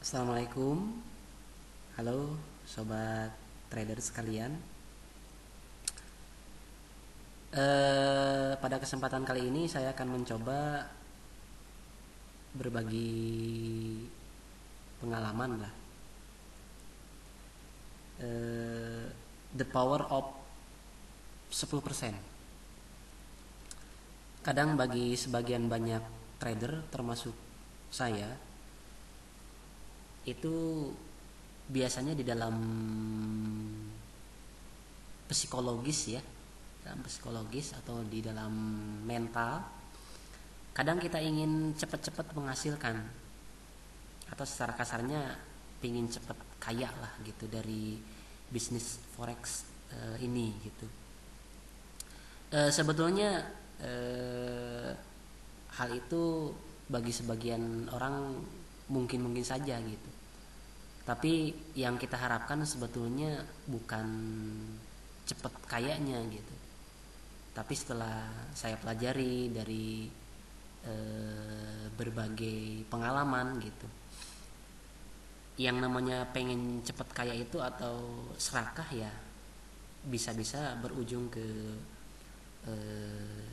Assalamualaikum, halo sobat trader sekalian. Pada kesempatan kali ini saya akan mencoba berbagi pengalaman lah. The power of 10%. Kadang bagi sebagian banyak trader termasuk saya, itu biasanya di dalam psikologis ya, dalam psikologis atau di dalam mental, kadang kita ingin cepat-cepat menghasilkan, atau secara kasarnya pingin cepat kaya lah gitu dari bisnis forex ini gitu. Sebetulnya hal itu bagi sebagian orang mungkin saja gitu. Tapi yang kita harapkan sebetulnya bukan cepat kayanya gitu. Tapi setelah saya pelajari dari berbagai pengalaman gitu, yang namanya pengen cepat kaya itu atau serakah ya bisa-bisa berujung ke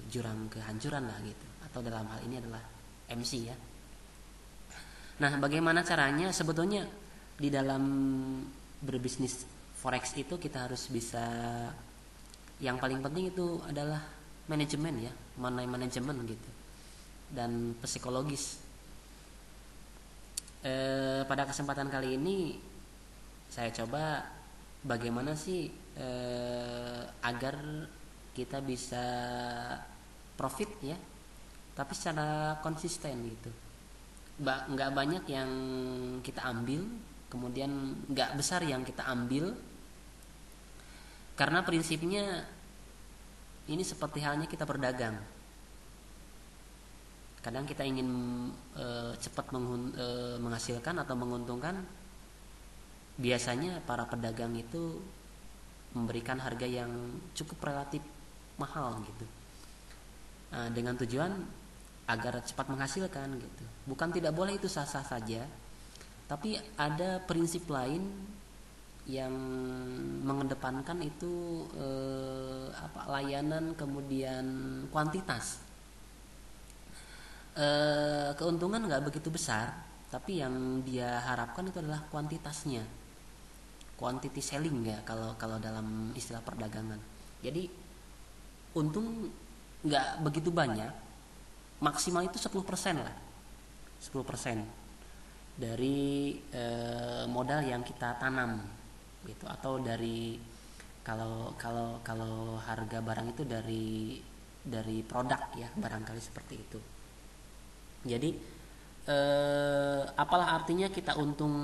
jurang kehancuran lah gitu. Atau dalam hal ini adalah MC ya. Nah, bagaimana caranya? Sebetulnya di dalam berbisnis forex itu kita harus bisa, yang paling penting itu adalah manajemen ya, money manajemen gitu, dan psikologis. Pada kesempatan kali ini saya coba bagaimana sih agar kita bisa profit ya, tapi secara konsisten gitu. Nggak banyak yang kita ambil, kemudian nggak besar yang kita ambil, karena prinsipnya ini seperti halnya kita berdagang. Kadang kita ingin cepat menghasilkan atau menguntungkan. Biasanya para pedagang itu memberikan harga yang cukup relatif mahal gitu, dengan tujuan agar cepat menghasilkan gitu. Bukan tidak boleh, itu sah-sah saja, tapi ada prinsip lain yang mengedepankan itu layanan kemudian kuantitas. Keuntungan nggak begitu besar, tapi yang dia harapkan itu adalah kuantitasnya, quantity selling ya kalau dalam istilah perdagangan. Jadi untung nggak begitu banyak, maksimal itu 10% lah, 10% dari modal yang kita tanam gitu, atau dari kalau harga barang itu dari produk ya, barangkali seperti itu. Jadi apalah artinya kita untung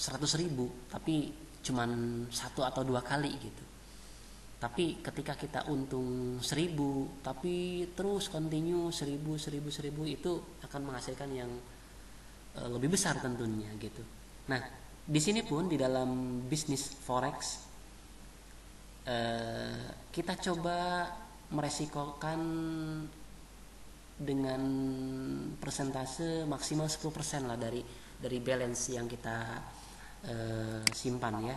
100.000 tapi cuman 1 atau 2 kali gitu. Tapi ketika kita untung 1.000 tapi terus continue 1.000 itu akan menghasilkan yang lebih besar tentunya gitu. Nah, di sini pun di dalam bisnis forex kita coba meresikokan dengan persentase maksimal 10% lah dari balance yang kita simpan ya.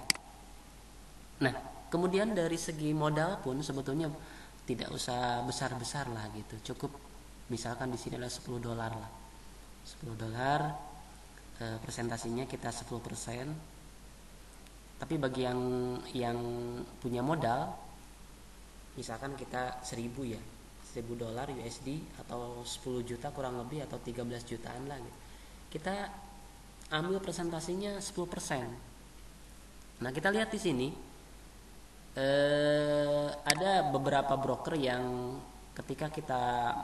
Nah, kemudian dari segi modal pun sebetulnya tidak usah besar-besar lah gitu. Cukup misalkan di sini adalah $10 lah. $10, presentasinya kita 10%. Tapi bagi yang punya modal, misalkan kita 1.000 ya, $1.000 USD atau 10 juta kurang lebih, atau 13 jutaan lah gitu. Kita ambil presentasinya 10%. Nah, kita lihat di sini ada beberapa broker yang ketika kita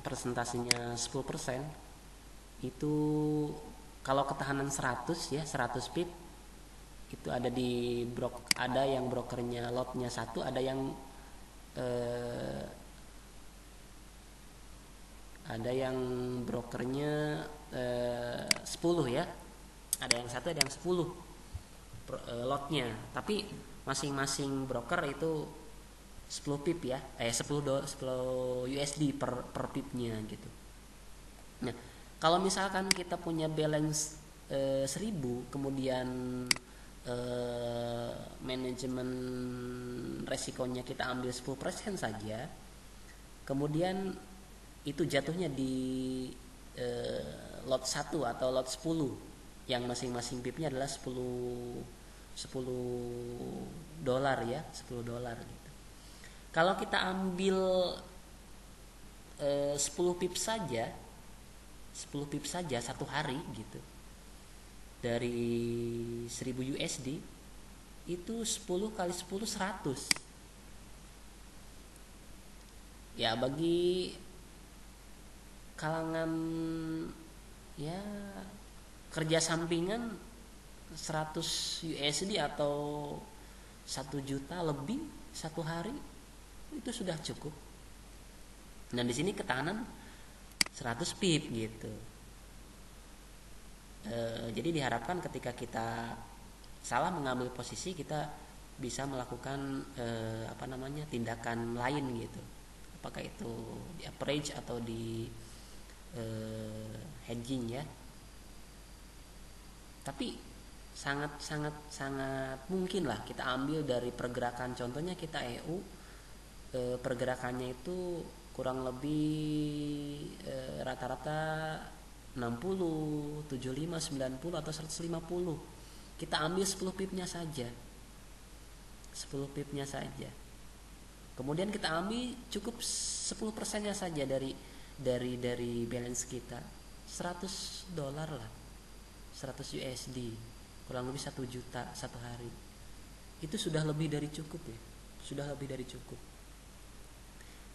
presentasinya 10% itu, kalau ketahanan 100 ya, 100 pip itu ada yang brokernya lotnya 1, ada yang brokernya 10 ya, ada yang 1 ada yang 10 lotnya, tapi masing-masing broker itu 10 pip ya, 10 USD per pipnya gitu. Nah, Kalau misalkan kita punya balance 1000, kemudian manajemen resikonya kita ambil 10% saja, kemudian itu jatuhnya di lot 1 atau lot 10 yang masing-masing pipnya adalah 10 dolar ya, 10 dolar gitu. Kalau kita ambil 10 pip saja, 10 pip saja satu hari gitu, dari 1000 USD itu 10 kali 10 100. Ya bagi kalangan ya kerja sampingan 100 USD atau 1 juta lebih satu hari itu sudah cukup. Nah di sini ketahanan 100 pip gitu. Jadi diharapkan ketika kita salah mengambil posisi, kita bisa melakukan tindakan lain gitu. Apakah itu di average atau di hedging ya. Tapi sangat mungkin lah kita ambil dari pergerakan, contohnya kita EU, pergerakannya itu kurang lebih rata-rata 60, 75, 90 atau 150. Kita ambil 10 pipnya saja. 10 pipnya saja. Kemudian kita ambil cukup 10%-nya saja dari balance kita. 100 dolar lah. 100 USD. Kurang lebih 1 juta satu hari. Itu sudah lebih dari cukup ya. Sudah lebih dari cukup.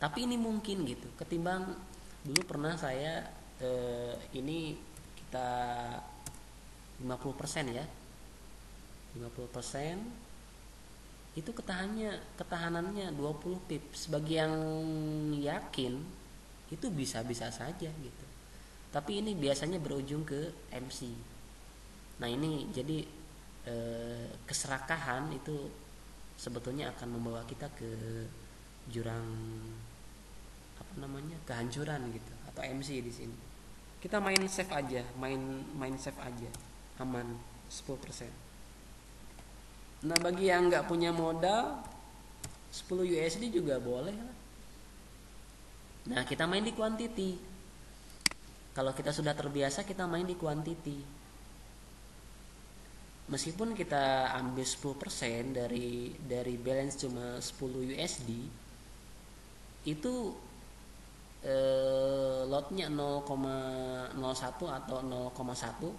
Tapi ini mungkin gitu. Ketimbang dulu pernah saya ini kita 50% ya, 50% itu ketahanannya 20 pips. Bagi yang yakin itu bisa-bisa saja gitu, tapi ini biasanya berujung ke MC. Nah ini jadi keserakahan itu sebetulnya akan membawa kita ke jurang kehancuran gitu, atau MC di sini. Kita main safe aja, main safe aja, aman 10%. Nah bagi yang nggak punya modal 10 USD juga boleh lah. Nah kita main di quantity. Kalau kita sudah terbiasa kita main di quantity. Meskipun kita ambil 10% dari balance cuma 10 USD, itu lotnya 0,01 atau 0,1,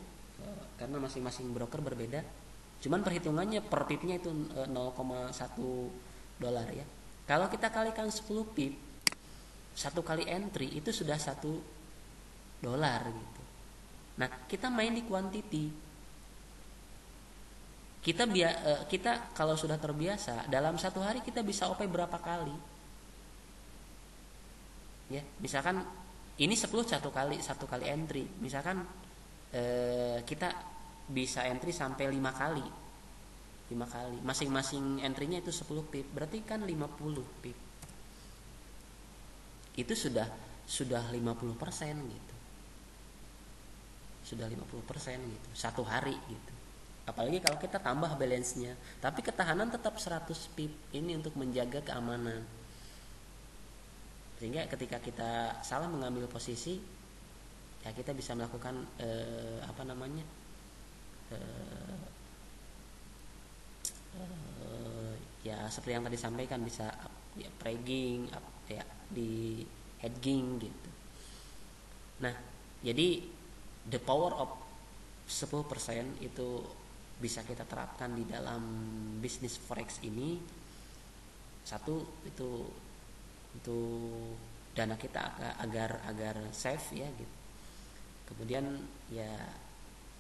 karena masing-masing broker berbeda. Cuman perhitungannya per pipnya itu 0,1 dolar ya. Kalau kita kalikan 10 pip, satu kali entry itu sudah 1 dolar gitu. Nah kita main di quantity. Kita kalau sudah terbiasa dalam satu hari kita bisa OP berapa kali ya. Misalkan ini 10 satu kali entry, misalkan kita bisa entry sampai 5 kali, masing-masing entry-nya itu 10 pip, berarti kan 50 pip. Itu sudah 50% gitu. Sudah 50% gitu satu hari gitu. Apalagi kalau kita tambah balance-nya, tapi ketahanan tetap 100 pip. Ini untuk menjaga keamanan. Sehingga ketika kita salah mengambil posisi, ya kita bisa melakukan ya seperti yang tadi sampaikan, bisa ya pregging ya di hedging gitu. Nah jadi the power of 10% itu bisa kita terapkan di dalam bisnis forex ini. Satu itu untuk dana kita agar safe ya gitu. Kemudian ya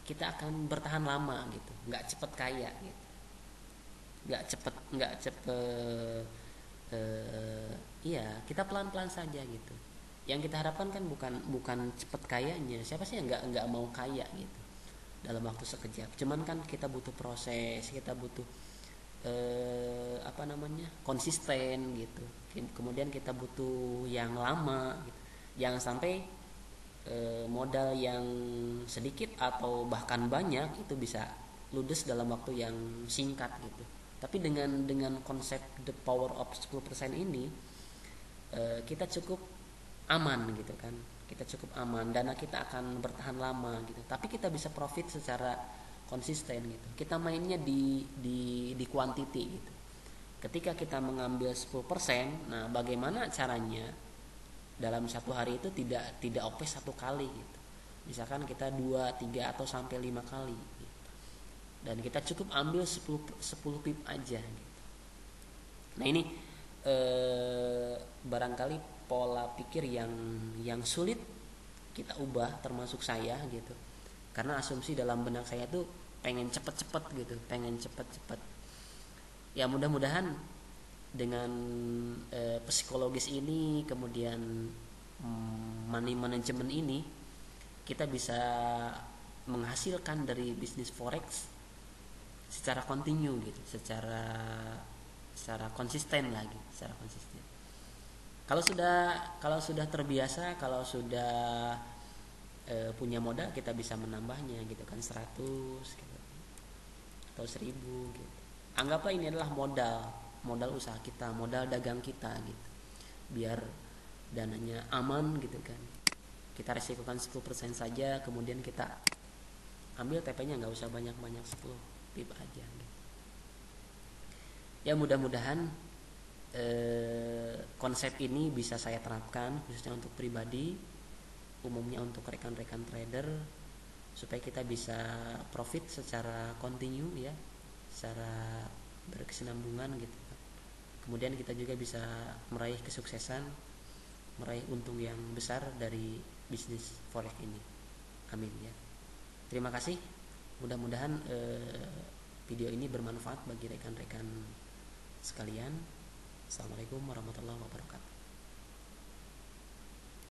kita akan bertahan lama gitu, nggak cepet kaya gitu, nggak cepet iya, kita pelan-pelan saja gitu. Yang kita harapkan kan bukan cepet kayanya. Siapa sih yang nggak mau kaya gitu dalam waktu sekejap. Cuman kan kita butuh proses, kita butuh konsisten gitu. Kemudian kita butuh yang lama gitu. Jangan sampai modal yang sedikit atau bahkan banyak itu bisa ludes dalam waktu yang singkat gitu. Tapi dengan konsep the power of 10% ini kita cukup aman gitu kan. Kita cukup aman, dana kita akan bertahan lama gitu. Tapi kita bisa profit secara konsisten gitu. Kita mainnya di quantity gitu. Ketika kita mengambil 10%, nah bagaimana caranya dalam satu hari itu tidak OP satu kali gitu. Misalkan kita 2, 3 atau sampai 5 kali gitu. Dan kita cukup ambil 10 pip aja gitu. Nah, ini barangkali pola pikir yang sulit kita ubah, termasuk saya gitu. Karena asumsi dalam benak saya tuh pengen cepet-cepet gitu, pengen cepet-cepet. Ya mudah-mudahan dengan psikologis ini, kemudian money management ini, kita bisa menghasilkan dari bisnis forex secara kontinu gitu, secara konsisten lagi, secara konsisten. Kalau sudah terbiasa, kalau sudah punya modal, kita bisa menambahnya gitu kan, 100 gitu, atau 1000 gitu. Anggaplah ini adalah modal usaha kita, modal dagang kita gitu. Biar dananya aman gitu kan. Kita resikokan 10% saja, kemudian kita ambil TP-nya nggak usah banyak-banyak, 10 pip aja gitu. Ya mudah-mudahan konsep ini bisa saya terapkan khususnya untuk pribadi, umumnya untuk rekan-rekan trader, supaya kita bisa profit secara kontinu ya, secara berkesinambungan gitu. Kemudian kita juga bisa meraih kesuksesan, meraih untung yang besar dari bisnis forex ini. Amin ya. Terima kasih. Mudah-mudahan video ini bermanfaat bagi rekan-rekan sekalian. Assalamualaikum warahmatullahi wabarakatuh.